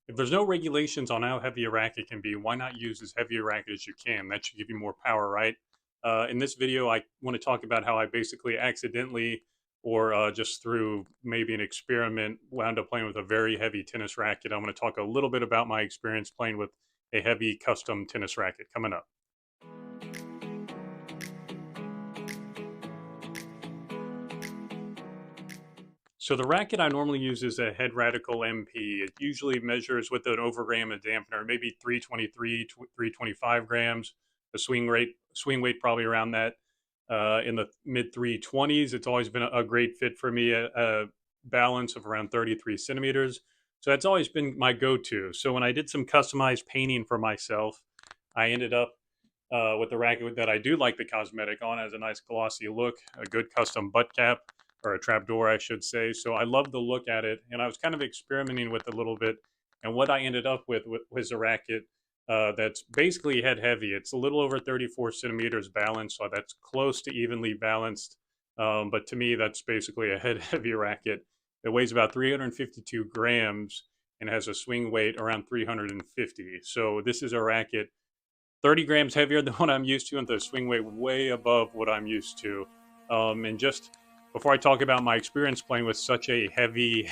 If there's no regulations on how heavy a racket can be, why not use as heavy a racket as you can? That should give you more power, right? In this video, I want to talk about how I basically accidentally or just through maybe an experiment wound up playing with a very heavy tennis racket. I'm going to talk a little bit about my experience playing with a heavy custom tennis racket coming up. So the racket I normally use is a Head Radical MP. It usually measures with an overgram and dampener, maybe 323, 325 grams. The swing weight probably around that in the mid 320s. It's always been a great fit for me. A balance of around 33 centimeters. So that's always been my go-to. So when I did some customized painting for myself, I ended up with the racket that I do like the cosmetic on. It has a nice glossy look, a good custom butt cap or a trap door, I should say. So I love the look at it, and I was kind of experimenting with it a little bit. And what I ended up with was a racket that's basically head heavy. It's a little over 34 centimeters balanced, so that's close to evenly balanced. But to me, that's basically a head heavy racket. It weighs about 352 grams and has a swing weight around 350. So this is a racket 30 grams heavier than what I'm used to, and the swing weight way above what I'm used to. And just before I talk about my experience playing with such a heavy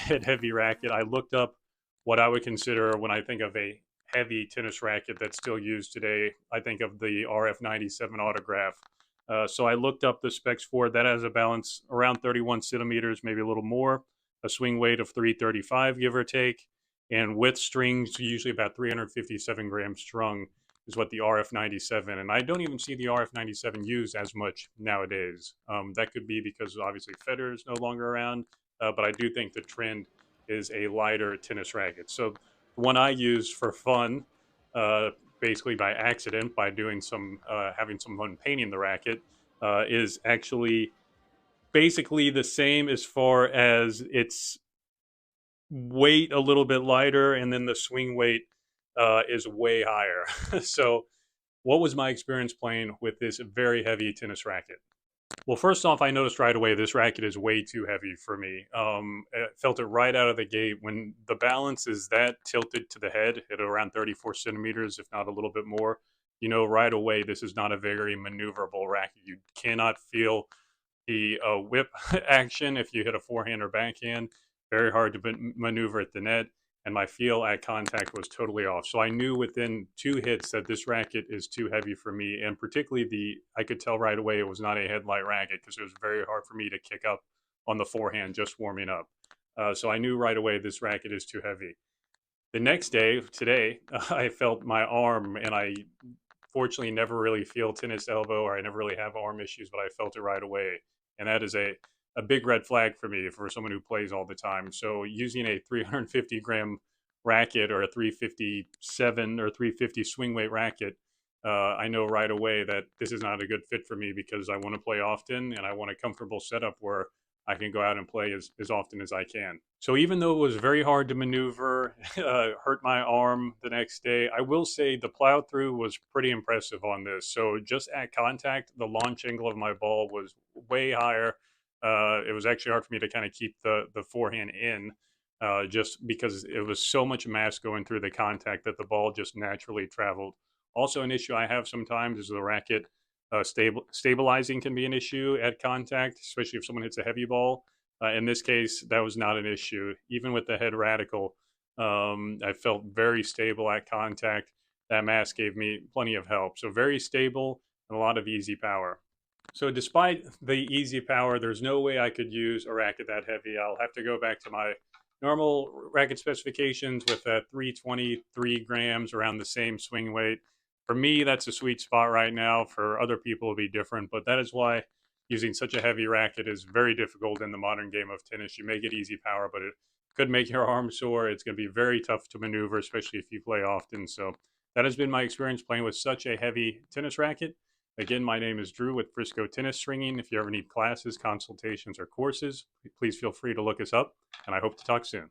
racket, I looked up what I would consider when I think of a heavy tennis racket that's still used today. I think of the RF97 Autograph. So I looked up the specs for it. That has a balance around 31 centimeters, maybe a little more, a swing weight of 335, give or take, and with strings, usually about 357 grams strung is what the RF97, and I don't even see the RF97 used as much nowadays. That could be because obviously Federer is no longer around, but I do think the trend is a lighter tennis racket. So the one I use for fun, uh, basically by accident, by doing some having some fun painting the racket, is actually basically the same as far as its weight a little bit lighter, and then the swing weight is way higher. So, what was my experience playing with this very heavy tennis racket? Well, first off, I noticed right away this racket is way too heavy for me. I felt it right out of the gate when the balance is that tilted to the head at around 34 centimeters, if not a little bit more. You know, right away, this is not a very maneuverable racket. You cannot feel the whip action if you hit a forehand or backhand. Very hard to maneuver at the net, and my feel at contact was totally off. So I knew within two hits that this racket is too heavy for me, and particularly I could tell right away it was not a headlight racket because it was very hard for me to kick up on the forehand just warming up. So I knew right away this racket is too heavy. The next day, today, I felt my arm, and I fortunately never really feel tennis elbow, or I never really have arm issues, but I felt it right away. And that is a big red flag for me for someone who plays all the time. So using a 350 gram racket or a 357 or 350 swing weight racket, I know right away that this is not a good fit for me because I want to play often and I want a comfortable setup where I can go out and play as often as I can. So even though it was very hard to maneuver, hurt my arm the next day, I will say the plow through was pretty impressive on this. So just at contact, the launch angle of my ball was way higher. It was actually hard for me to kind of keep the forehand in, just because it was so much mass going through the contact that the ball just naturally traveled. Also, an issue I have sometimes is the racket stabilizing can be an issue at contact, especially if someone hits a heavy ball. In this case, that was not an issue. Even with the head radical, I felt very stable at contact. That mass gave me plenty of help. So very stable and a lot of easy power. So despite the easy power, there's no way I could use a racket that heavy. I'll have to go back to my normal racket specifications with 323 grams, around the same swing weight. For me, that's a sweet spot right now. For other people, it'll be different, but that is why using such a heavy racket is very difficult in the modern game of tennis. You may get easy power, but it could make your arm sore. It's going to be very tough to maneuver, especially if you play often. So that has been my experience playing with such a heavy tennis racket. Again, my name is Drew with Frisco Tennis Stringing. If you ever need classes, consultations, or courses, please feel free to look us up, and I hope to talk soon.